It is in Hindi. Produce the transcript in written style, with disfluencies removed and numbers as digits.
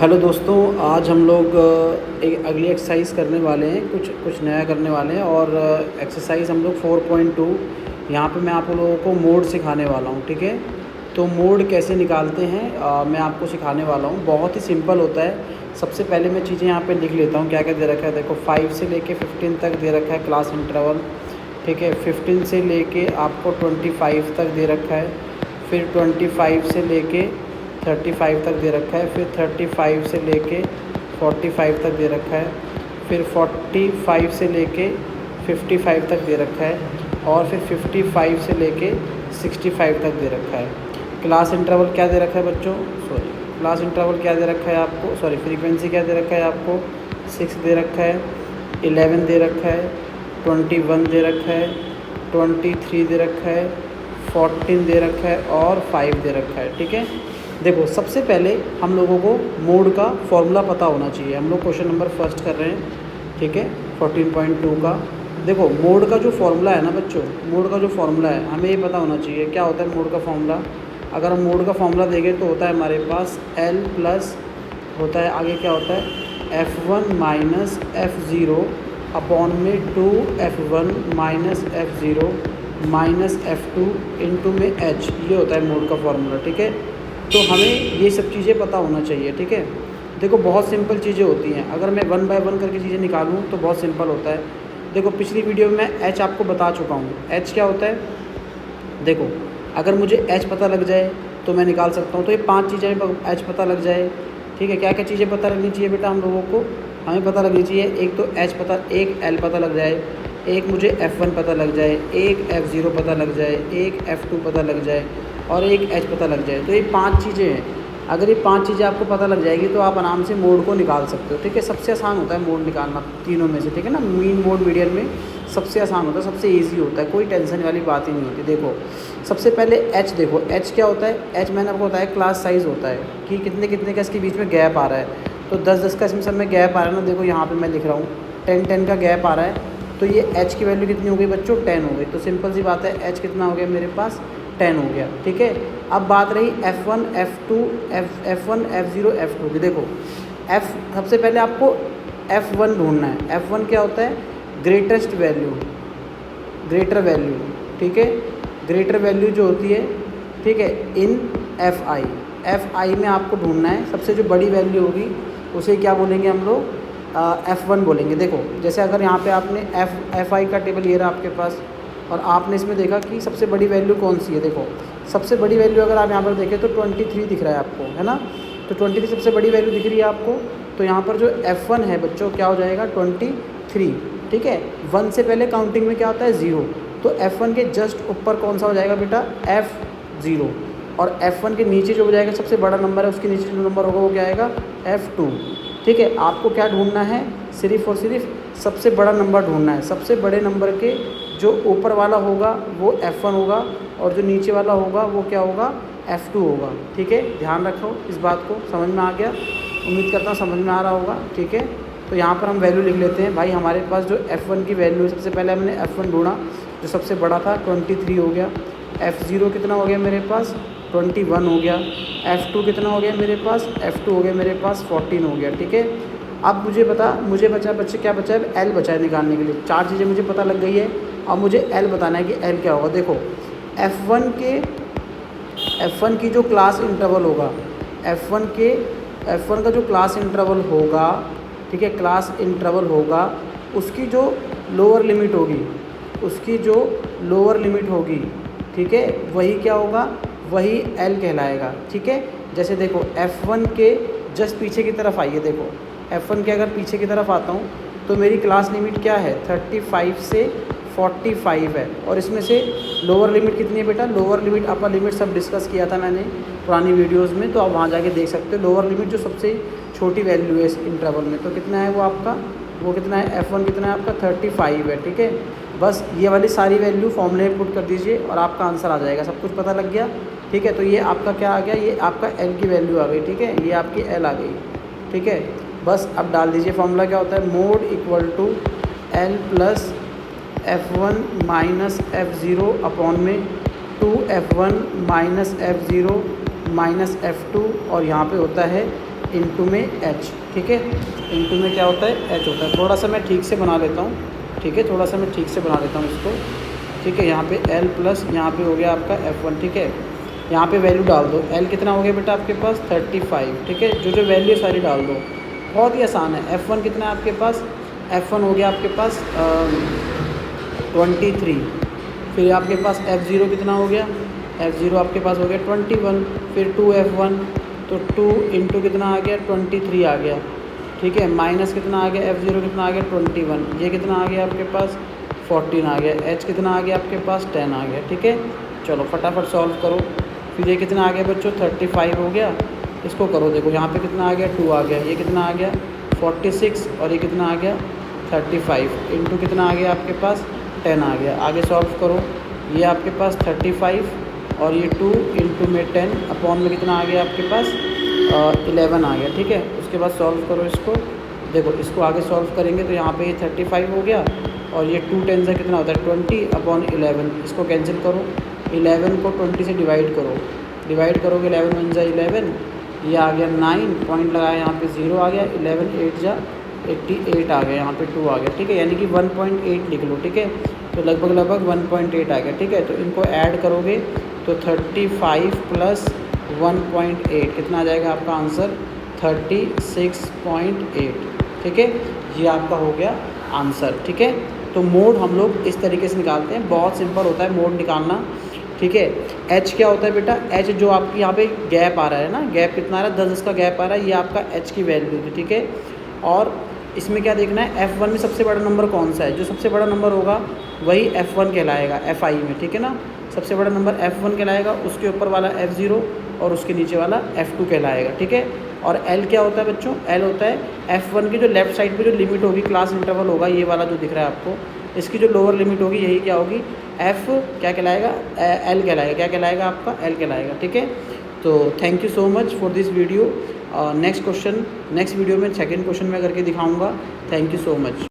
हेलो दोस्तों, आज हम लोग एक अगली एक्सरसाइज करने वाले हैं, कुछ नया करने वाले हैं। और एक्सरसाइज हम लोग 4.2 यहाँ पे मैं आप लोगों को मोड सिखाने वाला हूँ। ठीक है, तो मोड कैसे निकालते हैं मैं आपको सिखाने वाला हूँ। बहुत ही सिंपल होता है। सबसे पहले मैं चीज़ें यहाँ पे लिख लेता हूँ क्या क्या दे रखा है। देखो 5 से लेके 15 तक दे रखा है क्लास इंटरवल। ठीक है, 15 से लेके आपको 25 तक दे रखा है। फिर 25 से लेके 35 तक दे रखा है। फिर 35 से लेके 45 तक दे रखा है। फिर 45 से लेके 55 तक दे रखा है। और फिर 55 से लेके 65 तक दे रखा है। क्लास इंटरवल क्या दे रखा है बच्चों? क्लास इंटरवल क्या दे रखा है आपको? फ्रीक्वेंसी क्या दे रखा है आपको? 6 दे रखा है, 11 दे रखा है, 21 दे रखा है, 23 दे रखा है, 14 दे रखा है और 5 दे रखा है। ठीक है, देखो सबसे पहले हम लोगों को मोड का फॉर्मूला पता होना चाहिए। हम लोग क्वेश्चन नंबर फर्स्ट कर रहे हैं। ठीक है, 14.2 का देखो मोड का जो फॉर्मूला है ना बच्चों, मोड का जो फॉर्मूला है हमें ये पता होना चाहिए। क्या होता है मोड का फॉर्मूला? अगर हम मोड का फॉर्मूला देखें तो होता है हमारे पास L प्लस होता है, आगे क्या होता है F1 माइनस F0 अपॉन में 2F1 minus F0 minus F2 into में H। ये होता है मोड का फॉर्मूला। ठीक है, तो हमें ये सब चीज़ें पता होना चाहिए। ठीक है, देखो बहुत सिंपल चीज़ें होती हैं। अगर मैं 1 बाय 1 करके चीज़ें निकालूँ तो बहुत सिंपल होता है। देखो पिछली वीडियो में मैं H आपको बता चुका हूँ। H क्या होता है? देखो अगर मुझे H पता लग जाए तो मैं निकाल सकता हूँ। तो ये 5 चीज़ें H पता लग जाए। ठीक है, क्या क्या चीज़ें पता लगनी चाहिए बेटा हम लोगों को? हमें पता लगनी चाहिए एक तो एक L पता लग जाए, एक मुझे F1 पता लग जाए, एक F0 पता लग जाए, एक F2 पता लग जाए और एक H पता लग जाए। तो ये 5 चीज़ें हैं। अगर ये 5 चीज़ें आपको पता लग जाएगी तो आप आराम से मोड को निकाल सकते हो। ठीक है, सबसे आसान होता है मोड निकालना तीनों में से। ठीक है ना, मीन मोड मीडियन में सबसे आसान होता है, सबसे ईजी होता है, कोई टेंशन वाली बात ही नहीं होती। देखो सबसे पहले H देखो, H क्या होता है? H मैंने आपको बताया क्लास साइज़ होता है कि कितने कितने का इसके बीच में गैप आ रहा है। तो 10-10 का इसमें सब में गैप आ रहा है ना। देखो यहाँ पर मैं लिख रहा हूँ 10-10 का गैप आ रहा है। तो ये H की वैल्यू कितनी हो गई बच्चों? 10 हो गई। तो सिंपल सी बात है, H कितना हो गया मेरे पास? 10 हो गया। ठीक है, अब बात रही F1 F2 F1 F0 F2 की। देखो F सबसे पहले आपको F1 ढूंढना है। F1 क्या होता है? Greatest value, greater value. ठीक है, ग्रेटर वैल्यू जो होती है, ठीक है, इन Fi में आपको ढूंढना है। सबसे जो बड़ी वैल्यू होगी उसे क्या बोलेंगे हम लोग? F1 बोलेंगे। देखो जैसे अगर यहाँ पे आपने Fi का टेबल ये रहा आपके पास और आपने इसमें देखा कि सबसे बड़ी वैल्यू कौन सी है। देखो सबसे बड़ी वैल्यू अगर आप यहाँ पर देखें तो 23 दिख रहा है आपको, है ना। तो 23 सबसे बड़ी वैल्यू दिख रही है आपको। तो यहाँ पर जो F1 है बच्चों क्या हो जाएगा? 23। ठीक है, 1 से पहले काउंटिंग में क्या होता है? 0। तो F1 के जस्ट ऊपर कौन सा हो जाएगा बेटा? F0। और F1 के नीचे जो हो जाएगा सबसे बड़ा नंबर है उसके नीचे जो नंबर होगा वो क्या आएगा? F2। ठीक है, आपको क्या ढूंढना है? सिर्फ़ और सिर्फ सबसे बड़ा नंबर ढूंढना है। सबसे बड़े नंबर के जो ऊपर वाला होगा वो F1 होगा और जो नीचे वाला होगा वो क्या होगा? F2 होगा। ठीक है, ध्यान रखो इस बात को। समझ में आ गया? उम्मीद करता हूँ समझ में आ रहा होगा। ठीक है, तो यहाँ पर हम वैल्यू लिख लेते हैं भाई। हमारे पास जो F1 की वैल्यू है, सबसे पहले हमने F1 ढूंढा जो सबसे बड़ा था, 23 हो गया। F0 कितना हो गया मेरे पास? 21 हो गया। F2 कितना हो गया मेरे पास? F2 हो गया मेरे पास 14 हो गया। ठीक है, अब मुझे बचा बच्चे क्या बचा है? L बचा है निकालने के लिए। 4 चीज़ें मुझे पता लग गई है। अब मुझे L बताना है कि L क्या होगा। देखो F1 की जो क्लास इंटरवल होगा, F1 का जो क्लास इंटरवल होगा, ठीक है, क्लास इंटरवल होगा, उसकी जो लोअर लिमिट होगी, ठीक है, वही क्या होगा? वही L कहलाएगा। ठीक है, जैसे देखो F1 के जस्ट पीछे की तरफ आइए। देखो F1 के अगर पीछे की तरफ आता हूँ तो मेरी क्लास लिमिट क्या है? 35 से 45 है। और इसमें से लोअर लिमिट कितनी है बेटा? लोअर लिमिट अपर लिमिट सब डिस्कस किया था मैंने पुरानी वीडियोस में, तो आप वहाँ जाके देख सकते हो। लोअर लिमिट जो सबसे छोटी वैल्यू है इस इंटरवल में, तो कितना है वो आपका? वो कितना है? F1 कितना है आपका? 35 है। ठीक है, बस ये वाली सारी वैल्यू फॉर्मूले में पुट कर दीजिए और आपका आंसर आ जाएगा। सब कुछ पता लग गया। ठीक है, तो ये आपका क्या आ गया? ये आपका L की वैल्यू आ गई। ठीक है, ये आपकी L आ गई। ठीक है, बस अब डाल दीजिए। फॉर्मूला क्या होता है? Mode equal to L plus F1 minus F0 upon में 2F1 minus F0 minus F2 और यहाँ पे होता है इंटू में एच, ठीक है। इंटू में क्या होता है, एच होता है। थोड़ा सा मैं ठीक से बना लेता हूँ, ठीक है, थोड़ा सा मैं ठीक से बना लेता हूँ इसको, ठीक है। यहाँ पे एल प्लस यहाँ पे हो गया आपका F1, ठीक है। यहाँ पे वैल्यू डाल दो, एल कितना हो गया बेटा आपके पास 35, ठीक है। जो जो वैल्यू है सारी डाल दो, बहुत ही आसान है। F1 कितना है आपके पास, F1 हो गया आपके पास 23। फिर आपके पास F0 कितना हो गया, F0 आपके पास हो गया 21। फिर 2F1, तो 2 इंटू कितना आ गया 23 आ गया, ठीक है। माइनस कितना आ गया, F0 कितना आ गया 21, ये कितना आ गया आपके पास 14 आ गया। H कितना आ गया आपके पास 10 आ गया, ठीक है। चलो फटाफट सॉल्व करो। फिर ये कितना आ गया बच्चों 35 हो गया। इसको करो, देखो यहाँ पे कितना आ गया 2 आ गया, ये कितना आ गया 46 और ये कितना आ गया 35 इंटू कितना आ गया आपके पास 10 आ गया। आगे सॉल्व करो, ये आपके पास 35 और ये 2 इंटू में 10 अपॉन में कितना आ गया आपके पास 11 आ गया, ठीक है। उसके बाद सॉल्व करो इसको, देखो इसको आगे सॉल्व करेंगे तो यहाँ पे ये 35 हो गया और ये 2 10 से कितना होता है 20 अपॉन 11। इसको कैंसिल करो, 11 को 20 से डिवाइड करो, डिवाइड करोगे 11 1 जा 11, ये आ गया 9, पॉइंट लगाया यहाँ पे 0 आ गया। 11 8 जा 88 आ गया, यहाँ पे 2 आ गया, ठीक है। यानी कि 1.8 लिख लो, ठीक है। तो लगभग 1.8 आ गया, ठीक है। तो इनको ऐड करोगे तो 35 प्लस 1.8 कितना आ जाएगा आपका आंसर 36.8, ठीक है। ये आपका हो गया आंसर, ठीक है। तो मोड हम लोग इस तरीके से निकालते हैं, बहुत सिंपल होता है मोड निकालना, ठीक है। एच क्या होता है बेटा, एच जो आपकी यहाँ पे गैप आ रहा है ना, गैप कितना आ रहा है 10 का गैप आ रहा है, ये आपका एच की वैल्यू थी, ठीक है। और इसमें क्या देखना है, F1 में सबसे बड़ा नंबर कौन सा है, जो सबसे बड़ा नंबर होगा वही F1 कहलाएगा FI में, ठीक है ना। सबसे बड़ा नंबर F1 कहलाएगा, उसके ऊपर वाला F0 और उसके नीचे वाला F2 कहलाएगा, ठीक है। और L क्या होता है बच्चों, L होता है F1 की जो लेफ्ट साइड पे जो लिमिट होगी, क्लास इंटरवल होगा ये वाला जो दिख रहा है आपको, इसकी जो लोअर लिमिट होगी यही क्या होगी F क्या कहलाएगा, L कहलाएगा, क्या कहलाएगा आपका L कहलाएगा, ठीक है। तो thank you so much for this video. Next video में सेकंड क्वेश्चन में करके दिखाऊंगा। Thank you so much.